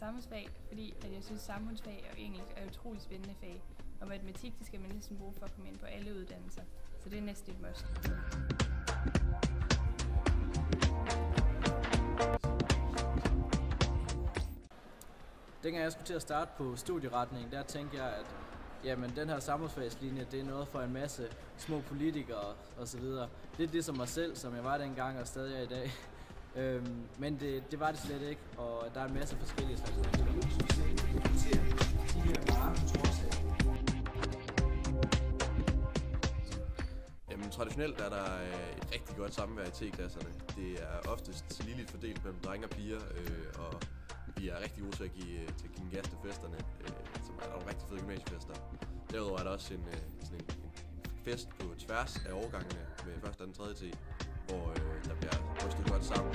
samfundsfag, fordi at jeg synes, samfundsfag og engelsk er utrolig spændende fag. Og matematik, det skal man næsten bruge for at komme ind på alle uddannelser. Så det er næsten et must. Dengang jeg skulle til at starte på studieretningen, der tænkte jeg, at jamen, den her samfundsfagslinje, det er noget for en masse små politikere osv. Lidt ligesom mig selv, som jeg var dengang og stadig er i dag. Men det var det slet ikke, og der er en masse forskellige slags. Jamen, traditionelt er der et rigtig godt samvær i T-klasserne. Det er oftest ligeligt fordelt mellem drenge og piger, og vi er rigtig gode til at give en gas til festerne, som er nogle rigtig fede gymnasiefester. Derudover er der også en fest på tværs af årgangene med 1., 2., 3. T, hvor der bliver rystet godt sammen.